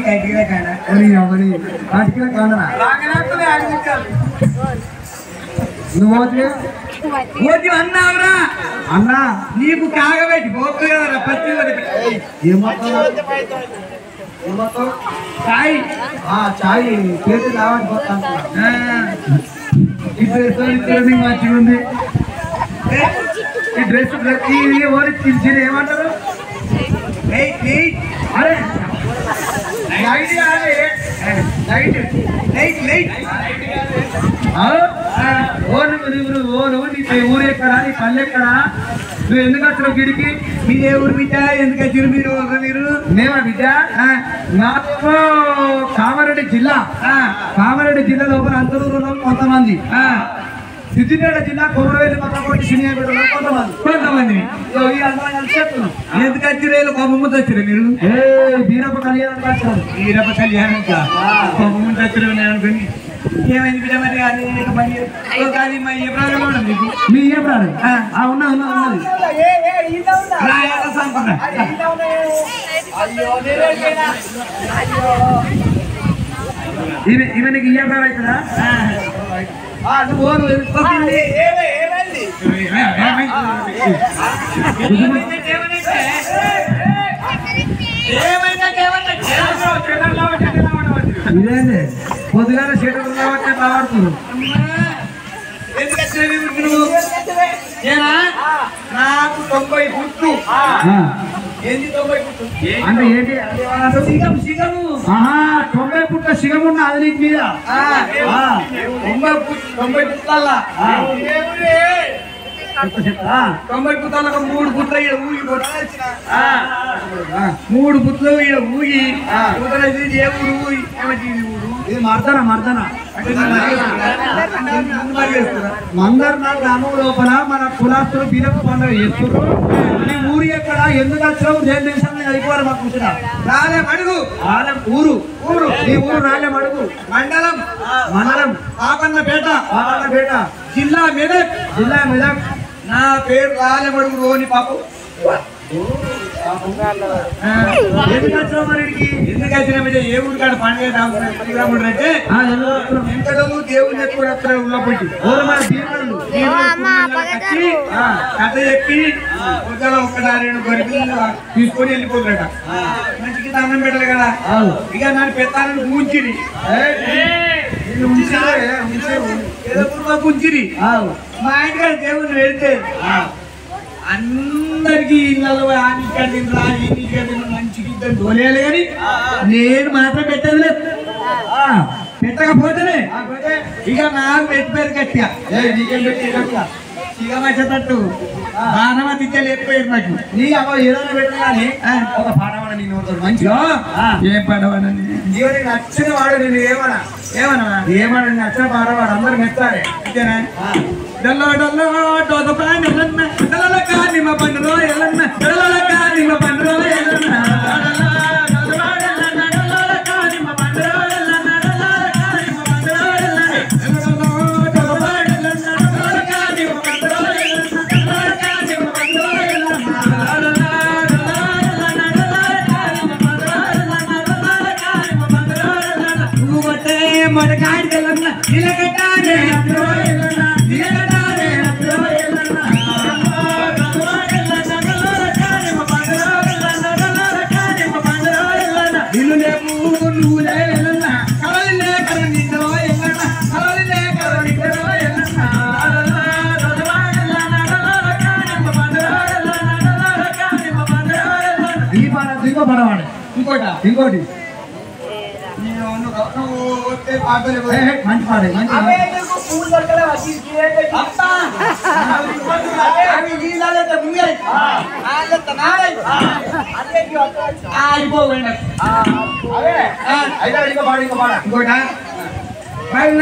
కట్టిగా కాడ కట్టిగా కాదనా నువ్వు పోతే అన్నావురా అన్నా నీకు కాగబెట్టి పోతు కదా పచ్చి చాయ్ చాయ్ చేతి రావడానికి పోతాను ఇప్పుడు మంచిగా ఉంది ఈ డ్రెస్ ఓడి తిరిగి ఏమంటారు అరే లైట్ లైట్ లైట్ లైట్ నీ ఊరు ఎక్కడా నీ పల్లె ఎక్కడా నువ్వు ఎందుకు వచ్చావు గిడికి మీరు ఏ ఊరు బిడ్డ ఎందుకు వచ్చారు మీరు మేమా బిడ్డ నాకు కామారెడ్డి జిల్లా లోపల అంతరూరులో కొంతమంది సిద్దిపేట జిల్లా కొమరవేలి పక్కకోటి సినియాపేటలో కొంతమంది చెప్తున్నాం ఎందుకు వచ్చిరేళ్ళు కొమ్మ వచ్చిరే మీరు వీరప్ప కళ్యాణం వచ్చారు వీరప్ప కళ్యాణం కొమ్మ వచ్చిరే అనుకుని ఏమైంది బిడ్డ మరి అది మా ఏ ప్రాణం ఉండదు మీకు మీ ఏ ప్రాణం ఉన్నది ఈమెకి ఏ ప్రాణం అవుతుందా ఇదేంటి పొద్దుగాల చేతులు రావట్లే రావడుతున్నారు నాకు 90 పుట్టు అంటే ఏంటి 90 పుట్ల సిగమున్న అది నీకు మీద 90 పుట్ల 90 పుట్లకు 3 పుట్ల ఊగి 3 పుట్లు ఊగి ఏ ఊరు ఊగి ఇది మర్దన మందర్నా గ్రామం లోపల మన కులాస్తులు బీరప్ప పండుగ చేస్తున్నారు నీ ఊరు ఎక్కడ ఎందుకు వచ్చావు దేని దేశాన్ని అయిపోవాలి మాకు కూర్చున్నా రాలేమడుగు ఊరు నీ ఊరు రాలేమడుగు మండలం పాపన్నపేట జిల్లా మెదక్ నా పేరు రాలేమడుగు రోని పాపు ఎందుకు వచ్చిన ఏ ఊరు కాడ పండుగ అంటే ఎంతలో దేవుని ఎత్తుకుని ఉన్నప్పటి కథ చెప్పి ఒక్కడారేడు గొరికి తీసుకొని వెళ్ళిపోతారట మంచికి అన్నం పెట్టాలి కదా ఇక నన్ను పెత్తానని ముంచిరి ముంచిరి మా ఇంటికాడ దేవుని వెళ్తే అందరికి ఇళ్ళలో మంచికి ఇద్దరు తోలేయాలి కానీ నేను మాత్రం పెట్టదు లేదు పెట్టకపోతేనే ఇక నాకు పెట్టిపోయారు గట్టిగా ఇక వచ్చేటట్టు బాణమతి లేకపోయారు నాకు నీ అమ్మ ఏదైనా పెట్టినా కానీ ఒక పాడవాడ నేను మంచిగా ఏం పాడవాడని జీవనికి నచ్చిన వాడు నేను ఏమన్నా నచ్చిన పాడవాడు అందరు మెచ్చాలి అంతేనా డల్లో డోద ప్రాణులన్న డల్ల కానిమ పండురో ఎల్లన్న డల్ల కానిమ పండురో ఎల్లన్న మడకాడి తెల్లన్న నిలకట్టానే ఇంకోటి మంచి పాడే ఇంకోట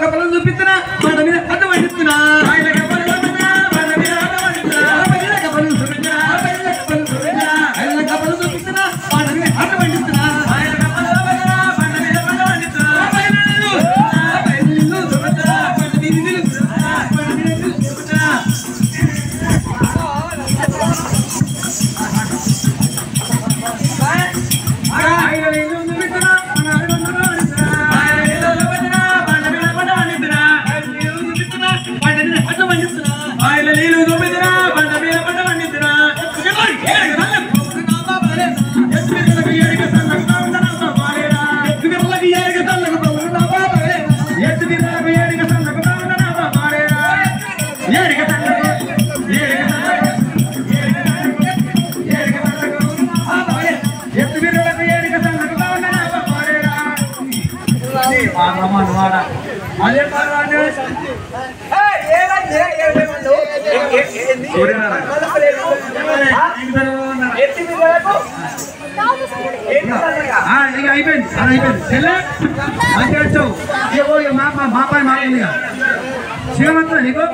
కప్పలను చూపిస్తున్నా మాట మీద కథ పండిస్తున్నా కప్పలు చూపిస్తున్నా మాట మీద కథ పండిస్తున్నా రమ్మను వాడ అదే పర్వాలేదు అయిపోయింది అది అయిపోయింది చెల్లె మంచిగా వచ్చావు మా పై మాకుంది శివం వస్తుందా నీకు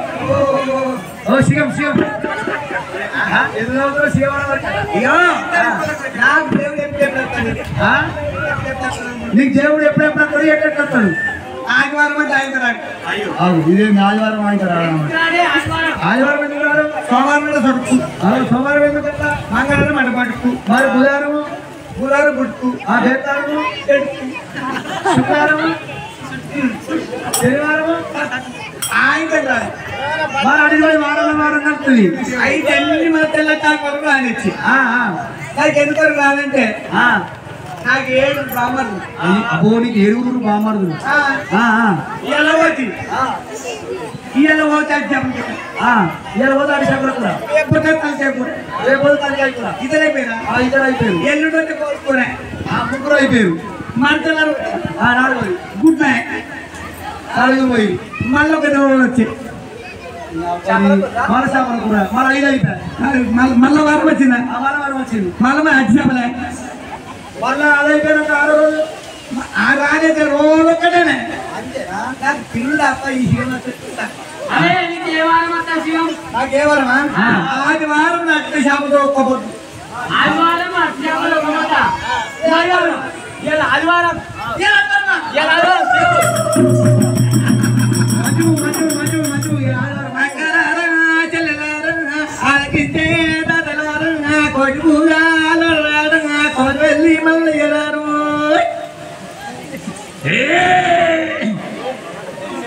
ఓ శివం శివం ఎందుకు శివం నీకు దేవుడు ఎప్పుడెప్పుడు ఎట్లెట్లస్తాడు ఆదివారం అంటే ఆయన ఇదేంటి ఆదివారం ఆయన ఆదివారం ఎందుకు రాడు సోమవారం కూడా సొడుకు సోమవారం ఎందుకు మంగళవారం అంటే పట్టుకు మరి బుధవారం పుట్టుకు ఆ దేవతారము శుక్రవారము శనివారము ఆయన మరి అడిగి వారం కలుస్తుంది అయితే అన్ని మన తెల్లకాయ వరకు రానిచ్చి నాకు ఎందుకు రాదంటే నాకు 7 బామర్లు అబ్బో నీకు 7 బామర్లు ఇలా పోతే చెప్పకుండా ఇద్దరు అయిపోయారు ఎల్లుండి వచ్చి కోరుకోరా ముగ్గురు అయిపోయారు మంటలు గుడ్ నైట్ నాలుగు పోయి మళ్ళీ ఒక దేవుడు వచ్చి మళ్ళీ 5 అయిపోయాయి మళ్ళీ వారం వచ్చిందా వారం వచ్చింది మళ్ళీ అచ్చి చెప్పలే మళ్ళా అదైపోయినాక 6 రోజులు ఆ రాజైతే రోజు ఒక్కటేనే నాకు పిల్లలు అప్ప ఈ నాకేవారమా ఆదివారం నచ్చిన చేపతో ఒక్కపోద్దు వెళ్ళి మళ్ళీ ఎలారు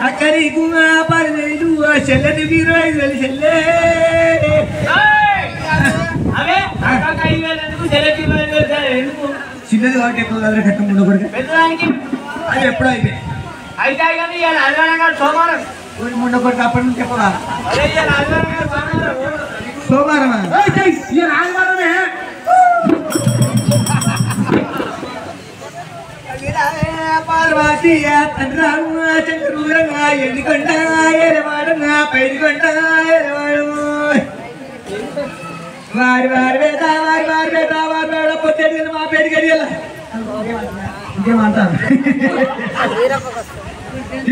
అక్కడి పర్లేదు చెల్లెని మీరు 5 వేలు చెల్లె చిన్నది వాటి ఎక్కువ కట్టం ఉండకూడదు అది ఎప్పుడు అయిపోయి సోమవారం ఉండకూడదు అప్పటి నుంచి చెప్పరా సోమవారం ఆదివారమే పార్వతి చంద్రూరంగా ఎండుకొండ ఎరవాడంగా పైడికొండ ఎరవాడు వారి వేద పొద్దు మా పేడికి ఇంకేమంటారు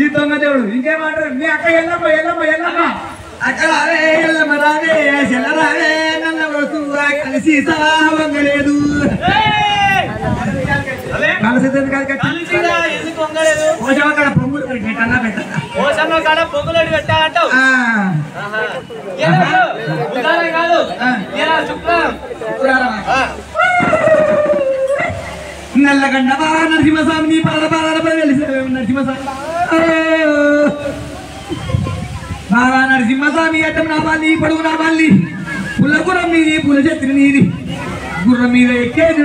ఈ దొంగ దేవుడు ఇంకేమంటారు మీ అక్క ఎల్లమ్మ అక్కడ ఎల్లమ్మ రావే చెల్ల రావే నల్ల వస్తు కలిసి సావంగలేదు పొంగులు పెట్టాలంటావు నల్లగండ నరసింహస్వామి నరసింహస్వామి బాగా నరసింహస్వామి అడ్డం నా వాళ్ళి పొడుగు నా వాళ్ళి పుల్ల గుర్రం నీది పుల్ల చెత్రి నీది గుర్రం మీద ఎక్కేది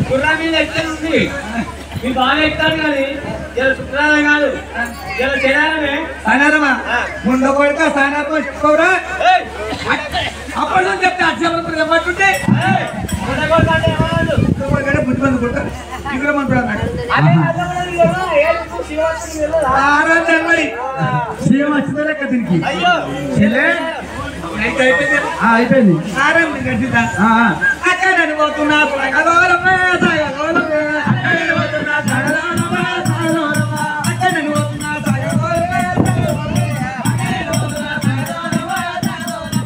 గుర్రం మీద ఎక్కేది మీ బాగా ఎక్కుతాడు కానీ ఇలా శుక్రవారం కాదు ఇలా శనివారమే సనారమా ముందు కొడుక సనారమా చెప్పుకోరా అప్పటి నుంచి చెప్తే అక్షరం ఇవ్వట్టుంటే బుద్ధి మంది కొడుక ఇక్కడ సీఎం వచ్చిందా లెక్క దీనికి అయిపోయింది అక్కడ పోతున్నా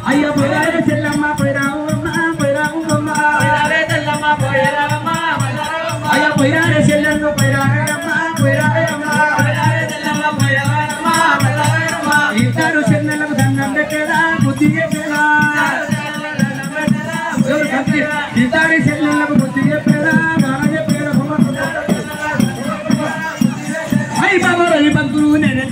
అయ్యో పోయారే చెల్లమ్మ పోయిరామ్మ అయ్యో పోయారే చెల్లెమ్మ పోయిరామ్మ ఇద్దరు చెల్లెలకు దండం పెట్టేదా బుద్ధి చెప్పేదా ఇద్దరు చెల్లెలకు బుద్ధి చెప్పేదా బాగా చెప్పేదా అయ్యి బాబు రవి బంధువు నేను